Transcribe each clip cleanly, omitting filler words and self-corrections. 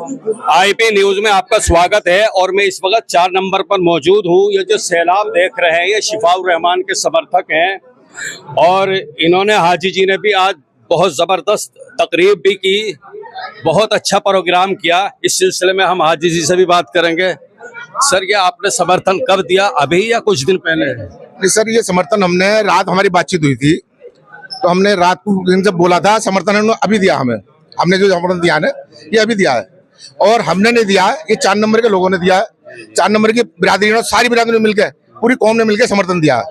IP news में आपका स्वागत है और मैं इस वक्त 4 नंबर पर मौजूद हूँ। ये जो सैलाब देख रहे हैं ये शिफाउर रहमान के समर्थक हैं और इन्होंने हाजी जी ने भी आज बहुत जबरदस्त तकरीब भी की, बहुत अच्छा प्रोग्राम किया। इस सिलसिले में हम हाजी जी से भी बात करेंगे। सर, ये आपने समर्थन कब दिया, अभी या कुछ दिन पहले? नहीं सर, ये समर्थन हमने रात हमारी बातचीत हुई थी तो हमने रात को इनसे बोला था, समर्थन इन्होंने अभी दिया। हमने जो समर्थन दिया है ये अभी दिया है और हमने नहीं दिया है, ये 4 नंबर के लोगों ने दिया है। 4 नंबर की बिरादरी ने, सारी बिरादरी ने मिलकर, पूरी कौम ने मिलकर समर्थन दिया है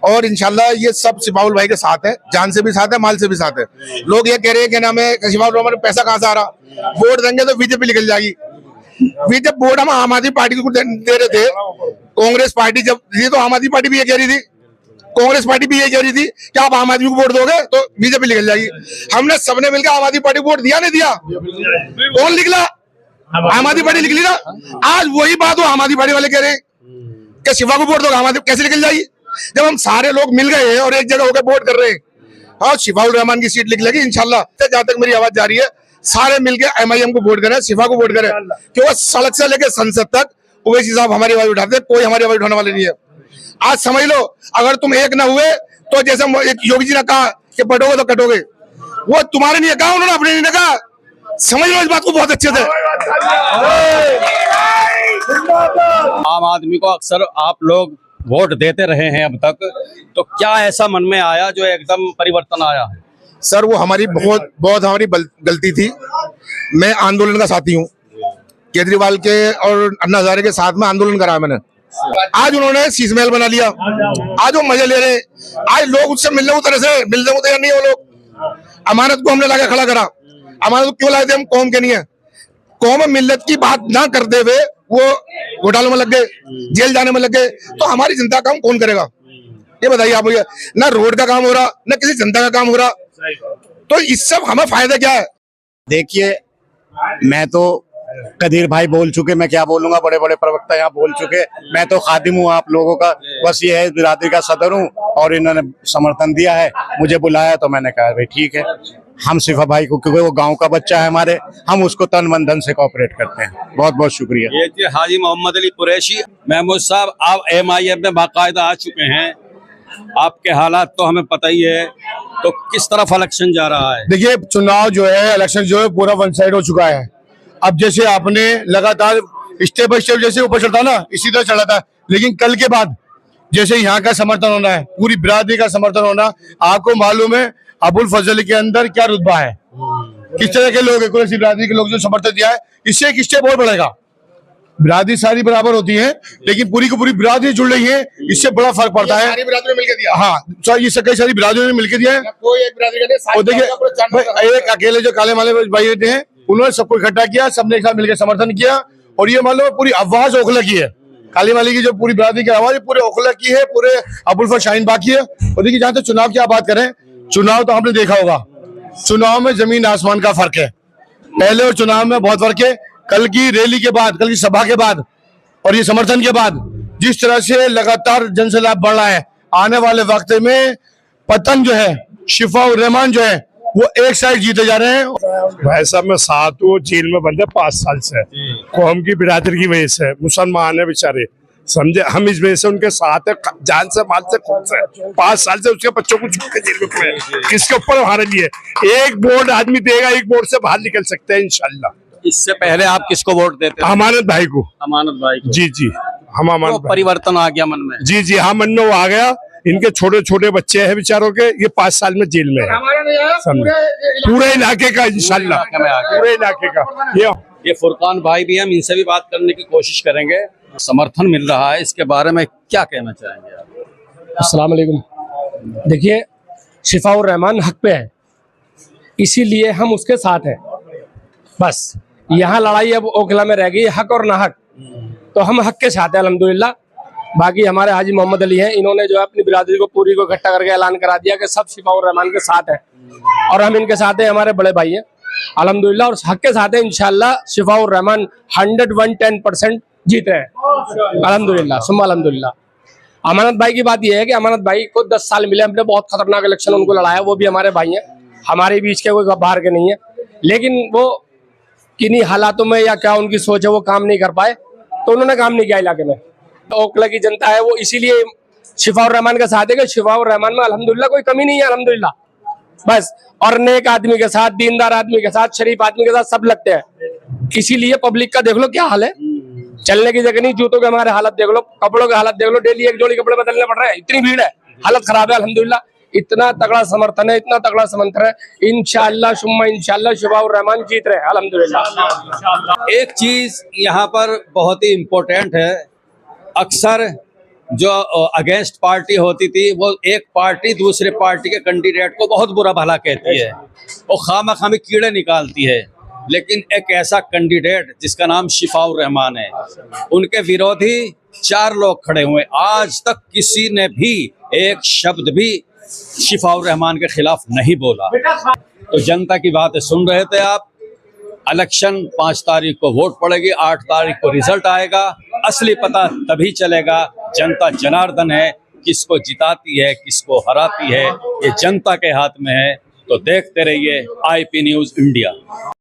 और इंशाल्लाह ये सब शिफाउल भाई के साथ है, जान से भी साथ है, माल से भी साथ है। लोग ये कह रहे हैं कि नाम है शिफाउल रहमान पैसा कहाँ से आ रहा, वोट देंगे तो बीजेपी निकल जाएगी। बीजेपी वोट हम आम आदमी पार्टी को दे रहे थे, कांग्रेस पार्टी जब दी तो आम आदमी पार्टी भी ये कह रही थी, कांग्रेस पार्टी भी ये कह रही थी कि आप आम आदमी को वोट दोगे तो बीजेपी निकल जाएगी। हमने सबने मिलकर आम आदमी पार्टी को वोट दिया, नहीं दिया? कौन निकला? आम आदमी पार्टी निकली ना। आज वही बात हो, आम आदमी पार्टी वाले कह रहे हैं कि शिफा को वोट दोगे, आम आदमी कैसे निकल जाएगी? जब हम सारे लोग मिल गए हैं और एक जगह होकर वोट कर रहे हैं। हाँ, शिफाउल रहमान की सीट निकलेगी इंशाल्लाह। जहां तक मेरी आवाज जा रही है, सारे मिलकर MIM को वोट करें, शिफा को वोट करें, क्योंकि सड़क से लेकर संसद तक ओवैसी साहब हमारी आवाज उठाते, कोई हमारी आवाज उठाने वाले नहीं है। आज समझ लो, अगर तुम एक ना हुए तो जैसे एक योगी जी ने कहा कि बटोगे तो कटोगे, वो तुम्हारे नहीं कहा, उन्होंने अपने नहीं कहा। समझ लो इस बात को बहुत अच्छे से। आम आदमी को अक्सर आप लोग वोट देते रहे हैं अब तक, तो क्या ऐसा मन में आया जो एकदम परिवर्तन आया है? सर, वो हमारी बहुत हमारी गलती थी। मैं आंदोलन का साथी हूँ, केजरीवाल के और अन्ना हजारे के साथ में आंदोलन कराया मैंने। आज उन्होंने शीश महल बना लिया, आज वो मजे ले रहे हैं। आज लोग उससे मिलने को तैयार नहीं है। वो लोग अमानत को हमने लाके खड़ा करा। अमानत को क्यों लाए थे हम? कौम के नहीं है। कौम मिल्लत की बात ना करते हुए वो घोटालों में लग गए, जेल जाने में लग गए, तो हमारी जनता का काम कौन करेगा? ये बताइए आप। भैया, ना रोड का काम हो रहा, ना किसी जनता का काम हो रहा, तो इससे हमें फायदा क्या है? देखिए, मैं तो कदीर भाई बोल चुके, मैं क्या बोलूंगा, बड़े बड़े प्रवक्ता यहाँ बोल चुके। मैं तो खादिम हूँ आप लोगों का, बस ये है, बिरादरी का सदर हूँ और इन्होंने समर्थन दिया है, मुझे बुलाया तो मैंने कहा भाई ठीक है। हम शिफा भाई को, क्योंकि वो गांव का बच्चा है हमारे, हम उसको तन मन धन से कोऑपरेट करते हैं। बहुत बहुत शुक्रिया। ये थे हाजी मोहम्मद अली कुरैशी। महमूद साहब, आप MIM में बाकायदा आ चुके हैं, आपके हालात तो हमें पता ही है, तो किस तरफ इलेक्शन जा रहा है? देखिए, चुनाव जो है, इलेक्शन जो है, पूरा वन साइड हो चुका है। अब जैसे आपने लगातार स्टेप बाय स्टेप जैसे ऊपर चढ़ता ना, इसी तरह चढ़ा था, लेकिन कल के बाद जैसे यहाँ का समर्थन होना है, पूरी बिरादरी का समर्थन होना, आपको मालूम है अबुल फजल के अंदर क्या रुतबा है, किस तरह के लोग है, कुरैशी बिरादरी के लोग जो समर्थन दिया है, इससे एक स्टेप और बढ़ेगा। बिरादरी सारी बराबर होती है, लेकिन पूरी की पूरी बिरादरी जुड़ रही है, इससे बड़ा फर्क पड़ता है। सारी बिरादरी मिलकर दिया। हाँ, ये कई सारी बिरादरियों ने मिलकर दिया है, कोई एक बिरादरी का नहीं। देखिए, एक अकेले जो काले माले भाई थे, उन्होंने सबको इकट्ठा किया, सबने एक साथ मिलकर समर्थन किया और ये मान लो पूरी आवाज ओखला की है। काली माली की जो पूरी बिरादरी की आवाज पूरे ओखला की है, पूरे अबुल फजल शाहीन बाकी है। और देखिए, जहाँ तक चुनाव की आप बात करें, चुनाव तो आपने देखा होगा, चुनाव में जमीन आसमान का फर्क है। पहले और चुनाव में बहुत फर्क है। कल की रैली के बाद, कल की सभा के बाद और ये समर्थन के बाद जिस तरह से लगातार जनसैलाब बढ़ रहा है, आने वाले वक्त में पतन जो है, शिफाउर रहमान जो है, वो एक साइड जीते जा रहे हैं। भाई साहब, मैं साथ हूँ, जेल में बंद है 5 साल से, कौम की बिरादरी की वजह से। मुसलमान है बेचारे, समझे, हम इस वजह से उनके साथ है, जान से, माल से, खून से। 5 साल से उसके बच्चों को छूट के जेल में पड़े, किसके ऊपर हमारे लिए एक वोट आदमी देगा, एक वोट से बाहर निकल सकते हैं इंशाल्लाह। इससे पहले आप किसको वोट देते? अमानत भाई को। अमानत भाई को? जी जी, हम अमानत। तो परिवर्तन आ गया मन में? जी जी, हाँ, मन में वो आ गया। इनके छोटे छोटे बच्चे हैं बेचारों के, ये 5 साल में जेल में है, पूरे इलाके का इंशाल्लाह, पूरे इलाके का। ये फुरकान भाई भी, हम इनसे भी बात करने की कोशिश करेंगे। समर्थन मिल रहा है, इसके बारे में क्या कहना चाहेंगे आप? अस्सलाम वालेकुम। देखिए, शिफाउर रहमान हक पे है, इसीलिए हम उसके साथ हैं। बस यहाँ लड़ाई अब ओखला में रह गई, हक और ना हक, तो हम हक के साथ हैं अल्हम्दुलिल्लाह। बाकी हमारे हाजी मोहम्मद अली हैं, इन्होंने जो है अपनी बिरादरी को पूरी को इकट्ठा करके ऐलान करा दिया कि सब शिफाउर रहमान के साथ हैं और हम इनके साथ हैं, हमारे बड़े भाई हैं अल्हम्दुलिल्लाह, और हक के साथ हैं इंशाल्लाह। शिफाउर रहमान 110% जीत रहे हैं अल्हम्दुलिल्लाह, सुम्मा अल्हम्दुलिल्लाह। अमानत भाई की बात यह है कि अमानत भाई को 10 साल मिले, हमने बहुत खतरनाक इलेक्शन उनको लड़ाया, वो भी हमारे भाई हैं, हमारे बीच के कोई बाहर के नहीं है, लेकिन वो किन्हीं हालातों में या क्या उनकी सोच है वो काम नहीं कर पाए, तो उन्होंने काम नहीं किया इलाके में। ओखला की जनता है वो इसीलिए शिफाउर रहमान के साथ है कि शिफाउर रहमान में अल्हम्दुलिल्लाह कोई कमी नहीं है, अल्हम्दुलिल्लाह बस। और नेक आदमी के साथ, दीनदार आदमी के साथ, शरीफ आदमी के साथ सब लगते हैं। इसीलिए पब्लिक का देख लो क्या हाल है, चलने की जगह नहीं, जूतों के हमारे हालत देख लो, कपड़ों के हालत देख लो, डेली एक जोड़ी कपड़े बदलने पड़ रहे हैं, इतनी भीड़ है, हालत खराब है। अल्हम्दुलिल्लाह इतना तगड़ा समर्थन है, इतना तगड़ा समर्थन है। इंशाअल्लाह शुम्मा इंशाअल्लाह शिफाउर रहमान जीत रहे हैं अल्हम्दुलिल्लाह। एक चीज यहाँ पर बहुत ही इम्पोर्टेंट है, अक्सर जो अगेंस्ट पार्टी होती थी वो एक पार्टी दूसरे पार्टी के कैंडिडेट को बहुत बुरा भला कहती है, वो खामा-खामी कीड़े निकालती है। लेकिन एक ऐसा कैंडिडेट जिसका नाम शिफाउर रहमान है, उनके विरोधी 4 लोग खड़े हुए, आज तक किसी ने भी एक शब्द भी शिफाउर रहमान के खिलाफ नहीं बोला। तो जनता की बातें सुन रहे थे आप। इलेक्शन 5 तारीख को वोट पड़ेगी, 8 तारीख को रिजल्ट आएगा, असली पता तभी चलेगा। जनता जनार्दन है, किसको जिताती है किसको हराती है ये जनता के हाथ में है। तो देखते रहिए IP न्यूज़ इंडिया।